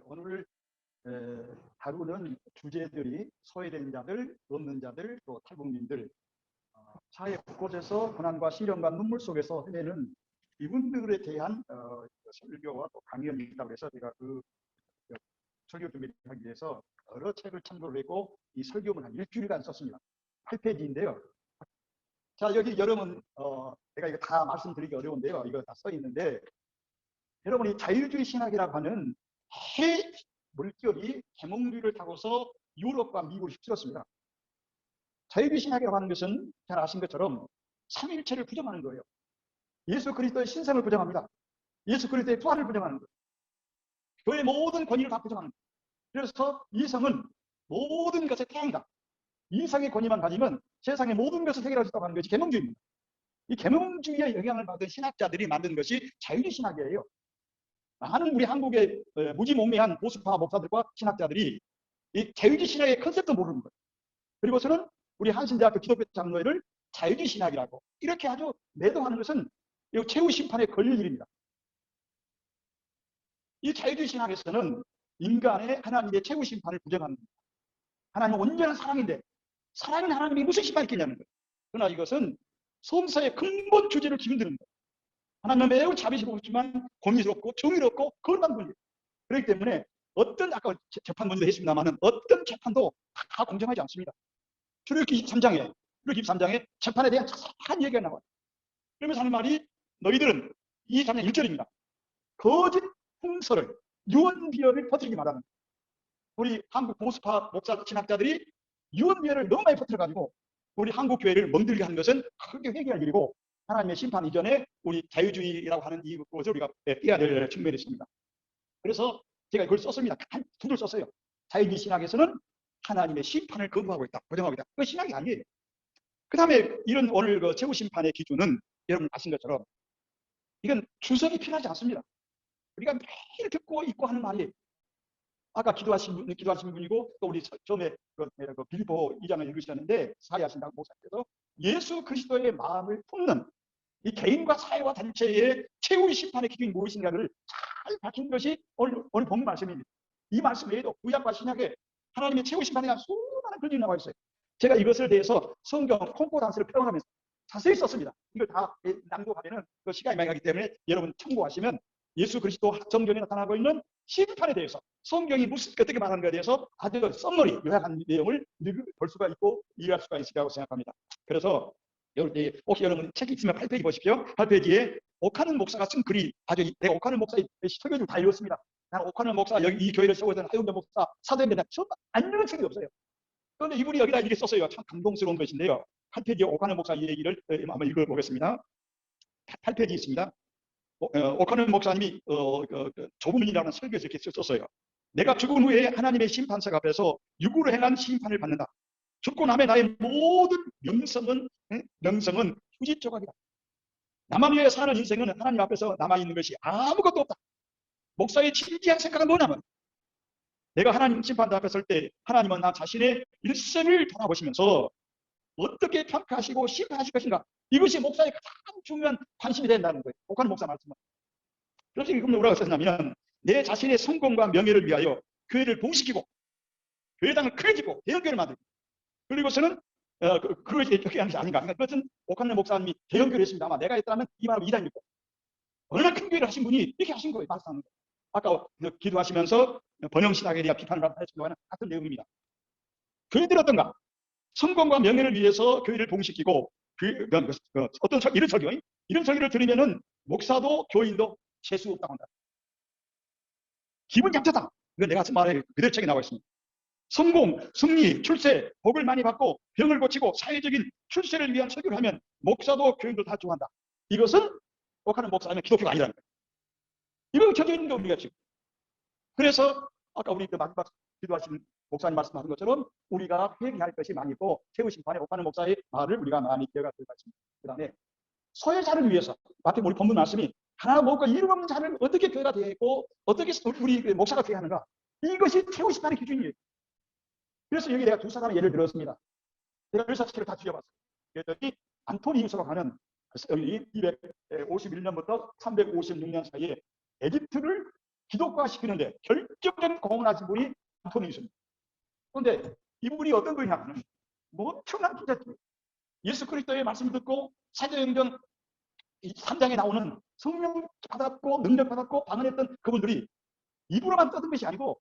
오늘 다루는 주제들이 소외된 자들, 없는 자들, 또 탈북민들, 사회 곳곳에서 고난과 시련과 눈물 속에서 헤매는 이분들에 대한 설교와 또 강연이 있다고 해서 제가 그 설교 준비를 하기 위해서 여러 책을 참고를 했고 이 설교문 한 일주일간 썼습니다. 8페이지인데요. 자, 여기 여러분 제가 이거 다 말씀드리기 어려운데요. 이거 다 써 있는데 여러분이 자유주의 신학이라고 하는 해 물결이 계몽류를 타고서 유럽과 미국을 휩쓸었습니다. 자유주의 신학이라고 하는 것은 잘 아신 것처럼 삼위일체를 부정하는 거예요. 예수 그리스도의 신성을 부정합니다. 예수 그리스도의 부활을 부정하는 거예요. 교회의 모든 권위를 다 부정하는 거예요. 그래서 이성은 모든 것의 태양이다. 이성의 권위만 가지면 세상의 모든 것을 해결할 수 있다고 하는 것이 계몽주의입니다. 이 계몽주의의 영향을 받은 신학자들이 만든 것이 자유주의 신학이에요. 많은 우리 한국의 무지몽매한 보수파 목사들과 신학자들이 이 자유주의 신학의 컨셉도 모르는 거예요. 그리고서는 우리 한신대학교 기독교 장로회를 자유주의 신학이라고 이렇게 아주 매도하는 것은 최후 심판에 걸릴 일입니다. 이 자유주의 신학에서는 인간의 하나님의 최후 심판을 부정하는 겁니다. 하나님은 온전한 사랑인데 사랑인 하나님이 무슨 심판을 있겠냐는 거예요. 그러나 이것은 성서의 근본 주제를 기흔드는 거예요. 하나님은 매우 자비스럽지만 공의스럽고 정의롭고 거룩한 분이에요. 그렇기 때문에 어떤 아까 재판 문제도 했습니다만 어떤 재판도 다 공정하지 않습니다. 출애굽기 23장에 재판에 대한 자세한 얘기가 나와요. 그러면서 하는 말이 너희들은 23장 1절입니다. 거짓 풍설을 유언비어를 퍼뜨리기 말하는 우리 한국 보수파 목사 신학자들이 유언비어를 너무 많이 퍼뜨려가지고 우리 한국 교회를 멍들게 하는 것은 크게 회개할 일이고 하나님의 심판 이전에 우리 자유주의라고 하는 이것을 우리가 빼야 될 측면이 있습니다. 그래서 제가 이걸 썼습니다. 한 두 줄 썼어요. 자유주의 신학에서는 하나님의 심판을 거부하고 있다, 부정하고 있다. 그건 신학이 아니에요. 그 다음에 이런 오늘 그 최후 심판의 기준은 여러분 아신 것처럼 이건 주석이 필요하지 않습니다. 우리가 매일 듣고 있고 하는 말이 아까 기도하신 분이고 또 우리 처음에 그 빌립보 2장을 읽으셨는데 사회하신다고 목사님께서 예수 그리스도의 마음을 품는 이 개인과 사회와 단체의 최후의 심판의 기준이 무엇인가를 잘 밝힌 것이 오늘 본문 말씀입니다. 이 말씀 외에도 구약과 신약에 하나님의 최후 심판에 대한 수많은 글들이 나와 있어요. 제가 이것을 대해서 성경 콩코단스를 펴나가면서 자세히 썼습니다. 이걸 다 낭독하면 그 시간이 많이 가기 때문에 여러분 참고하시면 예수 그리스도 성경에 나타나고 있는 심판에 대해서 성경이 어떻게 말하는가에 대해서 아주 썸머리 요약한 내용을 볼 수가 있고 이해할 수가 있을 거라고 생각합니다. 그래서 혹시 여러분 책이 있으면 8페이지 보십시오. 8페이지에 옥하는 목사가 쓴 글이 아주 내가 옥하는 목사의 설교를 다 읽었습니다. 나는 옥하는 목사 여기 이 교회를 세우던 하용대 목사 사도입니다. 안 읽은 책이 없어요. 그런데 이분이 여기다 이렇게 썼어요. 참 감동스러운 것인데요. 8페이지에 옥하는 목사 이 얘기를 한번 읽어보겠습니다. 8페이지 있습니다. 옥하는 목사님이 조부민이라는 설교에서 이렇게 썼어요. 내가 죽은 후에 하나님의 심판석 앞에서 육으로 행한 심판을 받는다. 죽고 남의 나의 모든 명성은 휴지 조각이다. 나만 위해 사는 인생은 하나님 앞에서 남아있는 것이 아무것도 없다. 목사의 진지한 생각은 뭐냐면 내가 하나님 심판대 앞에 설 때 하나님은 나 자신의 일생을 돌아보시면서 어떻게 평가하시고 심판하실 것인가. 이것이 목사의 가장 중요한 관심이 된다는 거예요. 옥하는 목사 말씀은. 그래서 이건 뭐라고 썼냐면 내 자신의 성공과 명예를 위하여 교회를 봉시키고 교회당을 크게 짓고 대형교회를 만들고 그리고서는 그것이 이렇게 하는 게 아닌가. 그러니까 그것은 옥하는 목사님이 대형교회를 했습니다. 아마 내가 했다면 이 말을 이단일 거예요. 얼마나 큰 교회를 하신 분이 이렇게 하신 거예요. 말씀하는 거예요. 아까 기도하시면서 번영신학에 대한 비판을 하신 거와는 같은 내용입니다. 교회들 어떤가? 성공과 명예를 위해서 교회를 봉시키고 어떤 이런 설교를 들으면은 목사도 교인도 재수 없다고 한다. 기분 잡쳤다. 이거 내가 쓴 말에 그대로 책에 나와 있습니다. 성공, 승리, 출세, 복을 많이 받고 병을 고치고 사회적인 출세를 위한 설교를 하면 목사도 교인도 다 좋아한다. 이것은 옥하는 목사는 기독교가 아니라는 거예요. 이거 켜져 있는 게 우리가 지금. 그래서 아까 우리 마지막 기도하신 목사님 말씀하신 것처럼 우리가 회개할 것이 많이 있고 최후 심판에 옥하는 목사의 말을 우리가 많이 기억할 것이 있습니다. 그 다음에 소외자를 위해서 마태 우리 본문 말씀이 하나 먹고 이름 없는 자를 어떻게 교회가 되어 있고 어떻게 우리 목사가 되어야 하는가. 이것이 최후 심판의 기준이에요. 그래서 여기 내가 두 사람의 예를 들었습니다. 제가 열사책을 다 뒤져봤어요. 그랬더니 안토니우스라고 하는 251년부터 356년 사이에 에집트를 기독화시키는데 결정적인 공헌을 하신 분이 안토니우스입니다. 그런데 이분이 어떤 분이냐면 뭐 엄청난 기자죠. 예수 그리스도의 말씀을 듣고 사도행전 3장에 나오는 성령 받았고 능력 받았고 방언했던 그분들이 입으로만 떠든 것이 아니고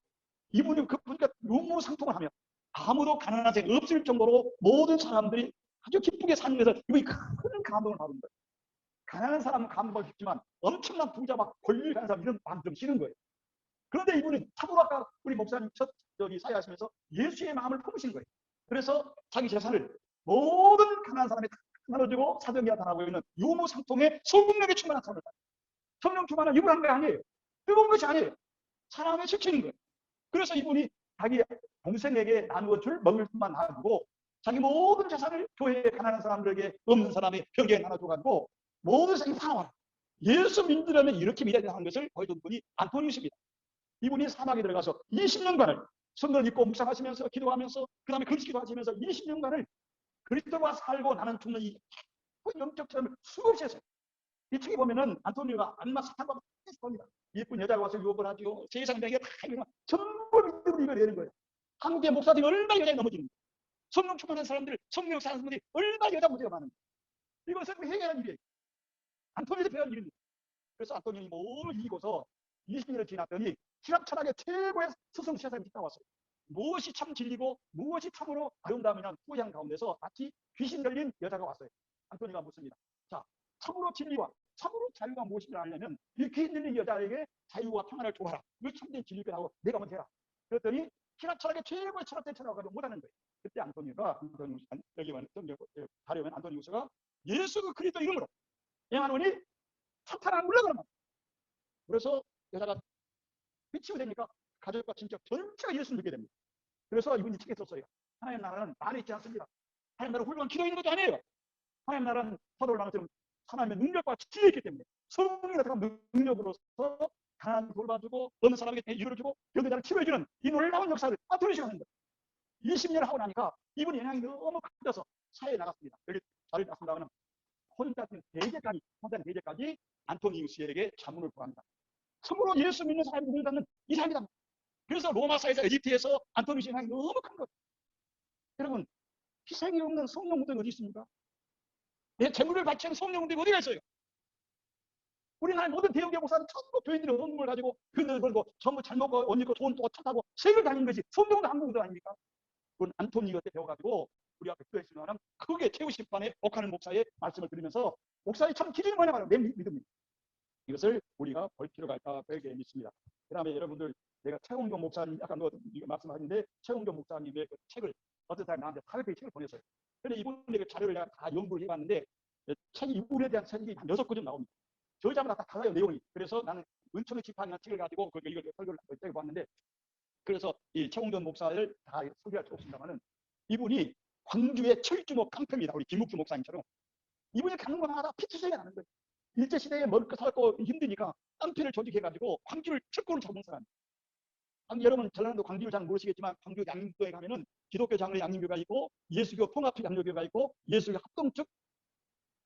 이분이 그분과 유무상통을 하며 아무도 가난한 자가 없을 정도로 모든 사람들이 아주 기쁘게 사는 데서 이분이 큰 감동을 받은 거예요. 가난한 사람은 감동을 받지만 엄청난 부자 막 권리 가는 사람 이런 마음 좀 싫은 거예요. 그런데 이분이 참으로 아까 우리 목사님 첫 사회하시면서 예수의 마음을 품으신 거예요. 그래서 자기 재산을 모든 가난한 사람에 다 나눠주고 사정기가 당하고 있는 유무상통의 성령에 충만한 삶을 살아요. 성령 충만한 유물한 게 아니에요. 뜨거운 것이 아니에요. 사랑의 실천인 거예요. 그래서 이분이 자기 동생에게 나누어 줄 먹을 것만 놔두고 자기 모든 재산을 교회에 가난한 사람들에게 없는 사람의 벽에 나눠줘가지고 모든 세상이 살아와요. 예수 믿으려면 이렇게 믿어야 된다는 것을 보여준 분이 안토니우스입니다. 이분이 사막에 들어가서 20년간을 성경을 읽고 묵상하시면서 기도하면서 그 다음에 금식기도 하시면서 20년간을 그리스도와 살고 나는 죽는 이 영적 체험을 수없이 했어요. 이 책에 보면은 안토니오가 악마 사탄과 합니다. 예쁜 여자가 와서 유혹을 하죠. 세상에 다 이거 전부 믿음으로 이겨내는 거예요. 한국의 목사들이 얼마나 여자에 넘어지는 거예요. 성령 충만한 사람들, 성령 사는 사람들이 얼마나 여자 문제가 많은 거예요. 이것은 해결한 일이에요. 안토니오도 배운 일입니다. 그래서 안토니오이 모두 이기고서 20년을 지났더니 신학 철학의 최고의 스승 시사를 따왔어요. 무엇이 참 진리고 무엇이 참으로 아름다움이냐 후양 가운데서 마치 귀신 들린 여자가 왔어요. 안토니오가 묻습니다. 자, 참으로 진리와 참으로 자유가 무엇인지 알려면 이 귀신 들린 여자에게 자유와 평안을 줘라. 이거 참된 진리가 나오고 내가 먼저 해라. 그랬더니 신학 철학의 최고의 철학된 철학을 못하는 거예요. 그때 안토니오가 여기만 가려면 안토니우스가 예수 그리스도 이름으로 행하노니 사탄아 물러가라. 그래서 여자가 미치고 되니까 가족과 친척 전체가 예수를 믿게 됩니다. 그래서 이분이 책에 썼어요. 하나님 나라는 말이 있지 않습니다. 하나님 나라는 훌륭한 기도 있는 것도 아니에요. 하나님 나라는 사도를 나눠처럼 하나님의 능력과 치유에 있기 때문에 성령이 나타난 능력으로서 가난을 돌봐주고 어느 사람에게 이유를 주고 병자를 치료해주는 이 놀라운 역사를 안토니우스가 하는 거예요. 20년을 하고 나니까 이분이 영향이 너무 커져서 사회에 나갔습니다. 여기 자리에 나갔습니다만 혼자된 대제까지 안토니우스에게 자문을 구합니다. 참으로 예수 믿는 사람이 눈을 닫는 이 사람이다. 그래서 로마사에서 에집트에서 안토니우스 영향이 너무 큰 거예요. 여러분 희생이 없는 성령 무대가 어디 있습니까? 내 재물을 바치는 성령 무대가 어디가 있어요? 우리나라 모든 대형교 목사는 전부 교인들이 얻은 걸 가지고 교인들 걸고 전부 잘 먹고 옷 입고 좋은 또 차 타고 세계를 다니는 것이 성령도 한국도 아닙니까? 그건 안토니오 때 배워가지고 우리 앞에 교회 있으면 크게 최후 심판에 옥하는 목사의 말씀을 들으면서 목사의 참 기준이 뭐냐 내 믿음입니다. 이것을 우리가 볼 필요가 있다 그렇게 믿습니다. 그 다음에 여러분들 내가 최홍종 목사님 아까 말씀하셨는데 최홍종 목사님의 그 책을 어떤 사람이 나한테 400페이지 책을 보냈어요. 그런데 이분의 그 자료를 내가 다 연구를 해봤는데 책이 이분에 대한 책이 한 6권 나옵니다. 저자마다 다 달라요 내용이. 그래서 나는 은총의 지팡이라는 책을 가지고 이걸 설교를 해봤는데 그래서 이 최홍종 목사를 다 소개할 수 없습니다만은 이분이 광주의 철주목 깡패입니다. 우리 김묵주 목사님처럼 이분이 가는 곳마다 피투성이가 나는 거예요. 일제시대에 먹을 거 사고 힘드니까 깡패를 조직해가지고 광주를 철권을 잡은 사람. 여러분 전라도 광주를 잘 모르시겠지만 광주 양림교에 가면은 기독교 장로 양림교가 있고 예수교 통합 양육교가 있고 예수교 합동측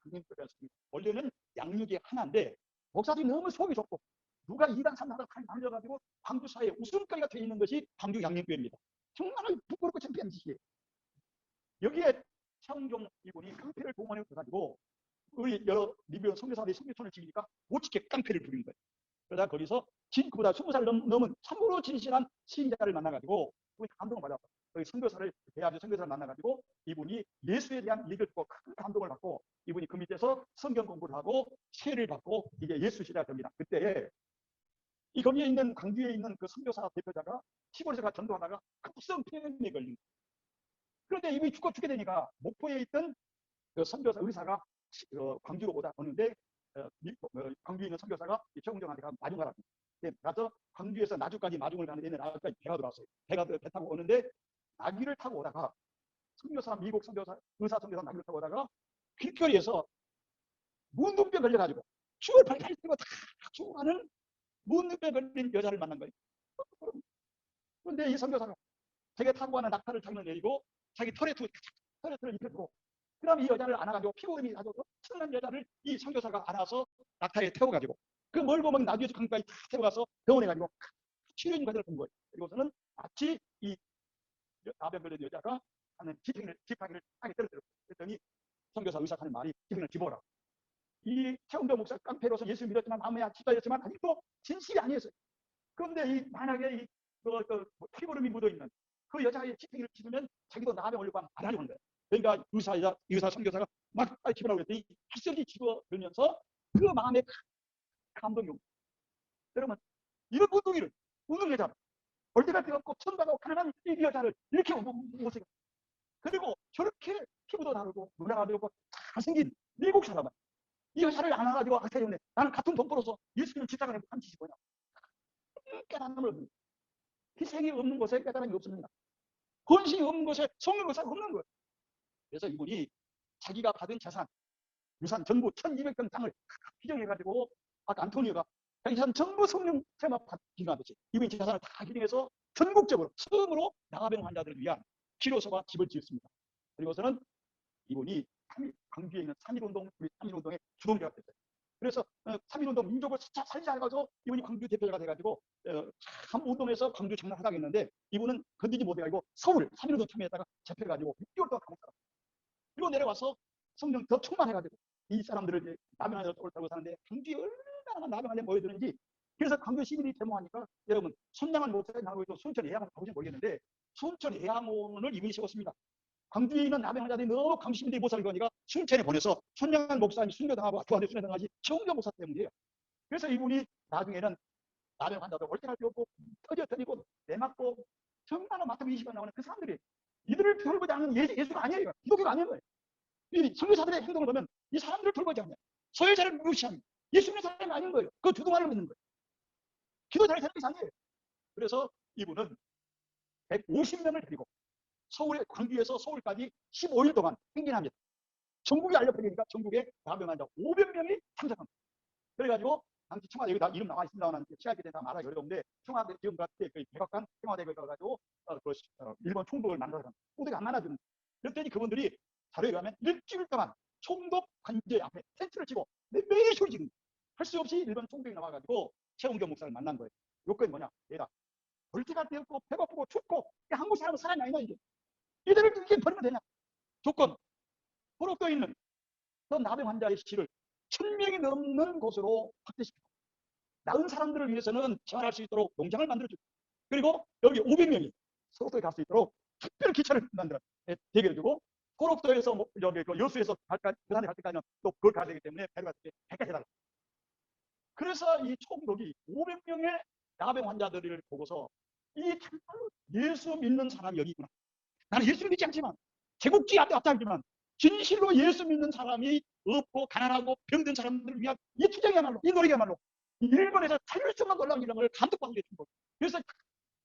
양림교가 있습니다. 원래는 양육이 하나인데 목사들이 너무 속이 좁고 누가 2단 3단으로 나눠져가지고 광주 사회에 웃음거리가 되어 있는 것이 광주 양림교입니다. 정말 부끄럽고 창피한 짓이에요. 여기에 최홍종 이분이 깡패를 동원해가지고 우리 여러 리뷰 선교사들이 선교촌을 지으니까 못지게 깡패를 부린 거예요. 그러다 거기서 그보다 20살 넘은 참으로 진실한 시인자를 만나가지고 감동을 받았어요. 거기 선교사를 대학교 선교사를 만나가지고 이분이 예수에 대한 얘기를 듣고 큰 감동을 받고 이분이 그 밑에서 성경 공부를 하고 세를 받고 이게 예수 시대가 됩니다. 그때 이 거기에 있는 광주에 있는 그 선교사 대표자가 시골에서 전도하다가 급성폐렴에 걸린 거예요. 그런데 이분이 죽게 되니까 목포에 있던 그 선교사 의사가 광주로 오는데 광주에 있는 선교사가 최홍종한테 마중하라고. 가서 광주에서 나주까지 마중을 가는 데는 나주까지 배가 들어왔어요. 배 타고 오는데 나귀를 타고 오다가 선교사 미국 선교사 의사 선교사 나귀를 타고 오다가 길거리에서 문둥병 걸려가지고 죽을 발갈 뛰고 다 죽어가는 문둥병 걸린 여자를 만난 거예요. 그런데 이 선교사가 자기가 타고 가는 낙타를 자기는 내리고 자기 터렛을 입혀주고 그 다음에 이 여자를 안아가지고 피고름이 아주 엄청난 여자를 이 선교사가 안아서 낙타에 태워가지고 그 멀고 막 나주에서 강까지 다 데려가서 병원에 가지고 치료해준 과정을 본 거예요. 그리고서는 마치 이 나병 걸린 여자가 하는 지팡이를 땅에 떨어뜨렸어요. 그랬더니 선교사 의사가 하는 말이 지팡이를 집어라. 이 최홍도 목사 깡패로서 예수 믿었지만 마음에 치다였지만 아직도 진실이 아니었어요. 그런데 이 만약에 이 피부름이 묻어있는 그 여자의 지팡이를 집으면 자기도 나병 걸리고 안 하려는 거예요. 그러니까 의사 선교사가 막 빨리 집으라고 그랬더니 학생이 집어들면서 그 마음에 감동이 옵니다. 여러분 이런 운동이를 웃는 여자 벌떼가 되었고 천다고 가난한 이 여자를 이렇게 못해요. 그리고 저렇게 피부도 다르고 문화가 되고 잘생긴 미국 사람은 이 여자를 안아가지고 때문에 나는 같은 동포로서 예수님 집사관에 한 짓이 뭐냐. 깨달음을 얻는 희생이 없는 곳에 깨달음이 없습니다. 헌신이 없는 곳에 성령 의사가 없는 거예요. 그래서 이분이 자기가 받은 재산 유산 전부 1200평 땅을 기증해가지고 아까 안토니오가 재산 전부 성령 테마 기증하듯이 이분이 재산을 다 기증해서 전국적으로 처음으로 나가병 환자들을 위한 치료소와 집을 지었습니다. 그리고서는 이분이 광주에 있는 3.1운동의 주동자가 됐어요. 그래서 3.1운동 민족을 살리자 해가지고 이분이 광주 대표자가 돼가지고 참 운동에서 광주 장난하다가 했는데 이분은 건드지 못해가지고 서울 3.1운동 참여했다가 잡혀가지고 6개월 동안 감옥 살았어요. 그리고 내려와서 성령 더 충만해가지고 이 사람들을 나병 환자로 옳다고 사는데 광주에 얼마나 나병 환자 모여드는지 그래서 광주 시민이 데모하니까 여러분 손양한 목사에 나오고 순천 예양원 가보지 모르겠는데 순천 예양원을 이분이 세웠습니다. 광주에 있는 나병 환자들이 너무 광주 시민들이 못 살고 하니까 순천에 보내서 손양한 목사님이 순교당하고 두한테 순교당하지 최홍경 목사 때문이에요. 그래서 이분이 나중에는 나병 환자도 올 때가 없고 터져뜨리고 내맞고 정말 마태복 20번 나오는 그 사람들이 이들을 돌보지 않는 예수가 아니에요. 기독교가 아닌 거예요. 이 선교사들의 행동을 보면 이 사람들을 돌보지 않냐. 소외자를 무시하는 예수 믿는 사람이 아닌 거예요. 그 두둥아를 믿는 거예요. 기도자를 되는 것이 아니에요. 그래서 이분은 150명을 데리고 서울에 광주에서 서울까지 15일 동안 행진합니다. 전국에 알려버리니까 전국에 나병 환자 500명이 참석합니다. 그래가지고 당시 청와대 여기 다 이름 나와 있습니다만 시합이 된다 말하기 어려운데 청와대 지금 같은 백악관 청와대에 가가지고 일본 총독을 만나서 총독이 안 만나주는. 그랬더니 그분들이 자료에 가면 일주일 동안 총독 관제 앞에 텐트를 치고 매일 소리 지르는 할 수 없이 일본 총독이 나와가지고 최홍경 목사를 만난 거예요. 요건이 뭐냐? 얘다 벌떼가 되었고 배고프고 춥고 한국 사람은 사람이 아니다 이게. 이들을 이렇게 버리면 되냐? 조건 포로되어 있는 그 나병 환자의 시를 1000명이 넘는 곳으로 확대시키고 나은 사람들을 위해서는 생활할 수 있도록 농장을 만들어주고 그리고 여기 500명이 소록도에 갈 수 있도록 특별 기차를 만들어 대결해주고 소록도에서 여기 여수에서 그 산에 갈 때까지는 또 그걸 가야 되기 때문에 배를 갈때 100까지 해달라. 그래서 이 총독이 500명의 나병 환자들을 보고서 이 정말로 예수 믿는 사람이 여기 있구나. 나는 예수를 믿지 않지만 제국주의 앞에 앞장지만 진실로 예수 믿는 사람이 없고 가난하고 병든 사람들을 위한 이 투쟁이야말로 이 노력이야말로 일본에서 살릴 수 없는 놀라운 일을 감독받는 게 중국. 그래서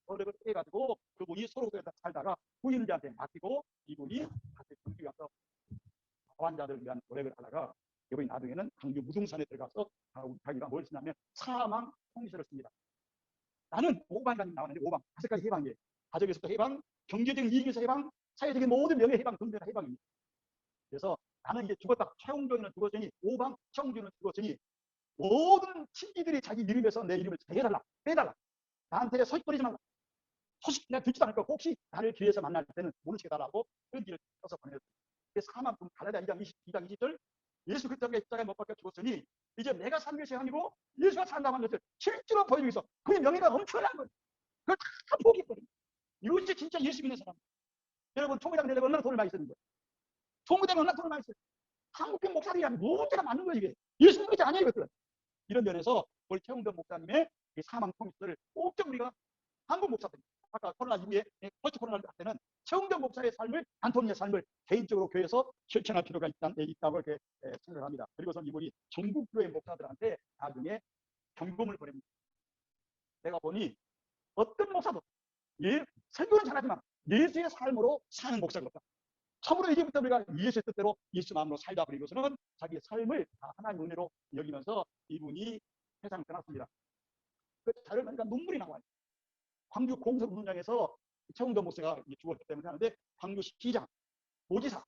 노력을 해가지고 그분이 소록도에서 살다가 부인들한테 맡기고 이분이 다시 경주에 가서 환자들을 위한 노력을 하다가 이분이 나중에는 강주 무등산에 들어가서 자기가 뭘 쓰냐면 사망 통지서를 씁니다. 나는 5방이 나왔는데 5방 5가지 해방이에요. 가족에서부터 해방, 경제적인 이익에서 해방, 사회적인 모든 명예 해방, 경제가 해방입니다. 그래서 나는 이제 죽었다. 최홍종이는 죽었으니 5방, 최홍준은 죽었으니 모든 친지들이 자기 이름에서 내 이름을 빼달라. 나한테 소식거리지 말라. 소식 내가 듣지도 않을 거고 혹시 나를 길에서 만날 때는 모른 척 해달라고 그런 길을 써서 보내줬어요. 그래서 사만품 갈라디아 2장 20절 예수 그리스도가 십자가에 못 박혀 죽었으니 이제 내가 산 것이 아니고 예수가 산다고 한 것을 실제로 보여주기 위해서 그의 명예가 엄청난 거예요. 그걸 다 포기했거든요. 이것이 진짜 예수 믿는 사람. 여러분 총회장 내려고 얼마나 돈을 많이 쓰는 거예요. 총회장 얼마나 돈을 많이 써요. 한국교 목사들이 하면 무엇이나 맞는 거예요. 이게 예수 믿는 것이 아니에요. 이것들은. 이런 면에서 우리 최홍경 목사님의 이 사망 통지서를 꼭 좀 우리가 한국 목사들 아까 코로나 이후에 포스트 코로나 때는 최홍경 목사의 삶을 안토니의 삶을 개인적으로 교회에서 실천할 필요가 있다고 이렇게 생각합니다. 그리고서 이분이 전국교회 목사들한테 나중에 경고문을 보냅니다. 내가 보니 어떤 목사도 설교는 잘하지만 예수의 삶으로 사는 목사가 없다. 참으로 이제부터 우리가 예수의 뜻대로 예수 마음으로 살다 버리고서는 자기의 삶을 다 하나님의 은혜로 여기면서 이분이 세상을 떠났습니다. 그 자료를 보니까 눈물이 나와요. 광주 공성운동장에서 최홍경 목사가 죽었기 때문에 하는데 광주시장, 도지사,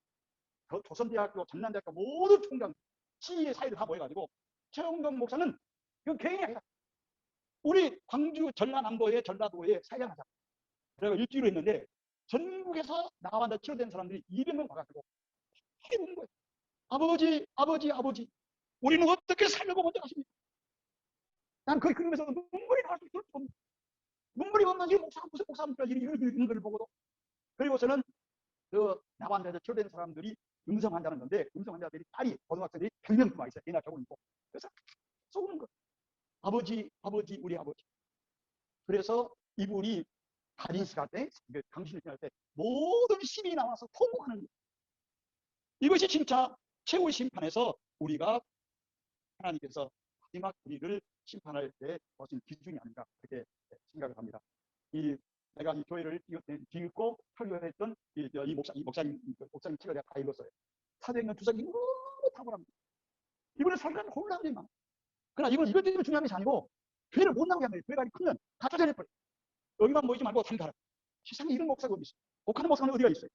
조선대학교, 전남대학교 모든 총장, 시의 사회를 다 모여가지고 최홍경 목사는 이건 개인이 아니라 우리 광주 전라남도에 전라도에 사양하자. 그래서 일주일 했는데 전국에서 나와서 치료된 사람들이 200명 와가지고 해본 거예요. 아버지, 아버지, 아버지, 우리는 어떻게 살려고 먼저 가십니까? 난 거의 그러면서 눈물이 나올 수밖에 없는, 눈물이 없는 이 목사, 무슨 목사입니까? 이런 걸 보고도. 그리고서는 그 나반대에서 치료된 사람들이 음성환자는 건데, 음성환자들이 딸이 고등학생들이 100명 와 있어요. 애나 적은 있고. 그래서 쏘는 거예요. 아버지, 아버지, 우리 아버지. 그래서 이분이 가진식 할 때, 강신을 할 때 모든 시민이 나와서 통곡하는 거예요. 이것이 진짜 최후 심판에서 우리가 하나님께서 마지막 우리를 심판할 때 무슨 기준이 아닌가 그렇게 생각을 합니다. 내가 이 교회를 뒤집고 설교했던 이 목사님 책을 내가 다 읽었어요. 사도행전 주석이 너무 탁월합니다. 이번에 설교는 혼란해만. 그러나 이것 때문에 중요한 것이 아니고 교회를 못 나오게 하면 교회가 크면 다 쫓아내버려. 여기만 모이지 말고 다른 가라. 세상에 이런 목사가 어디 있어요? 옥하는 목사는 어디가 있어요?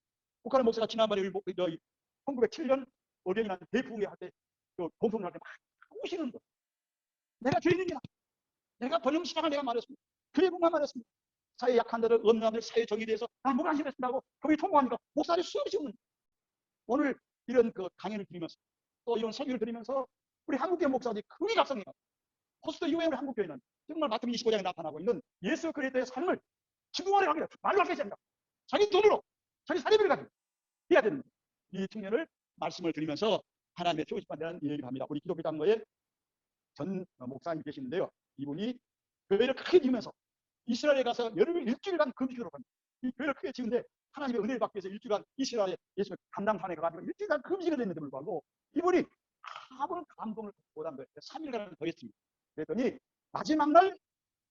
옥하는 목사가 지난번에 1907년 어린이날 대풍회 할때 공성을 할 때 막 우시는 거. 내가 죄인이냐? 내가 번영시장을 내가 말했습니다. 교회분만 말했습니다. 사회 약한들을 없는 사회 정의에 대해서 난 무관심했습니다고 거기 통보하니까 목사들이 수없이 없는. 오늘 이런 그 강연을 드리면서 또 이런 설교를 드리면서 우리 한국교회 목사들이 크게 각성해요. 포스트 유엔의 한국교회는 정말 마태복음 25장에 나타나고 있는 예수 그리스도의 삶을 지구원에 가게 말로 하게 됩니다. 자기 돈으로 자기 사례비를 가지고 해야 되는 거예요. 이 측면을 말씀을 드리면서 하나님의 최후 심판에 대한 얘기를 합니다. 우리 기독교 장로의 전 목사님 계시는데요. 이분이 교회를 크게 지으면서 이스라엘에 가서 일주일간 금식을 합니다. 이 교회를 크게 지은데 하나님의 은혜를 받기 위해서 일주일간 이스라엘에 예수의 감당산에 가가지고 일주일간 금식을 했는데 불구하고 이분이 아무런 감동을 못한 거예요. 3일간을 더 했습니다. 그랬더니 마지막 날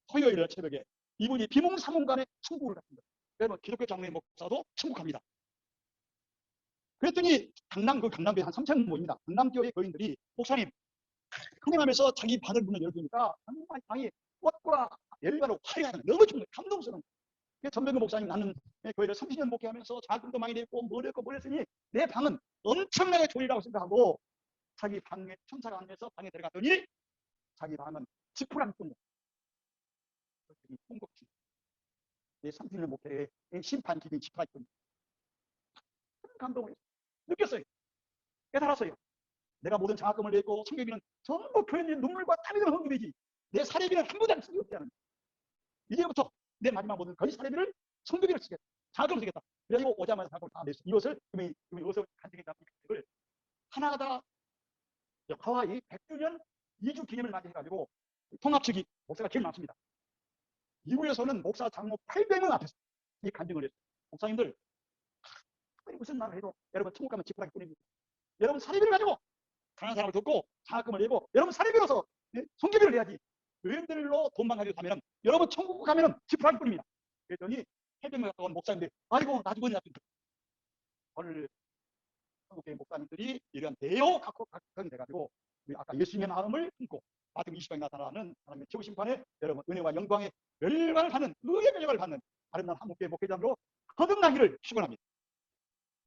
토요일 새벽에 이분이 비몽사몽간에 천국을 갔습니다. 그러면 기독교 장로의 목사도 천국합니다. 그랬더니 강남교회 한 3,000명 모입니다. 강남교회 교인들이 목사님 흥행하면서 자기 반을 문을 열어주니까 정말 방이 꽃과 열과로 화려하는 너무 정말 감동스러운 거예요. 전병근 목사님 나는 교회를 30년 목회하면서 자금도 많이 냈고 뭘 했고 뭘 했으니 내 방은 엄청나게 좋으리라고 생각하고 자기 방에 천사가 안에서 방에 들어갔더니 자기 방은 지푸라기 뿐이야. 통곡지. 내 30년 목회의 심판 기빈 지푸라기 뿐이야. 감동을 느꼈어요. 깨달았어요. 내가 모든 장학금을 냈고 성교비는 전부 교회의 눈물과 땀이 드는 헌금이지 내 사례비는 한 번도 안 쓰지 없다는 이제부터 내 마지막 모든 거짓 사례비를 성교비를 쓰겠다. 장학금을 쓰겠다. 그래가지고 오자마자 장학금을 다 냈어. 이것을 어디서 간증했다. 이걸 하나가 하와이 100주년 2주 기념을 맞이해가지고 통합 측이 목사가 제일 많습니다. 미국에서는 목사 장로 800명 앞에서 이 간증을 했어요. 목사님들 무슨 말을 해도 여러분 천국 가면 지푸라기 뿐입니다. 여러분 사례비를 가지고 가난한 사람을 돕고 장학금을 내고 여러분 사례비로서 성교비를 내야지. 의원들로 돈만 가지고 가면 여러분 천국 가면 지푸라기 뿐입니다. 그랬더니 해병에 갔다 온 목사님들 아이고 나중에 납니다. 오늘 한국교회 목사님들이 이런 대여 각각이 돼가지고 아까 예수님의 마음을 품고 마태복음 20장에 나타나는 하나님의 최후 심판에 여러분 은혜와 영광의 멸관을 받는 의의 멸관을 받는 아름다운 한국교회 목회자로 거듭나기를 축원합니다.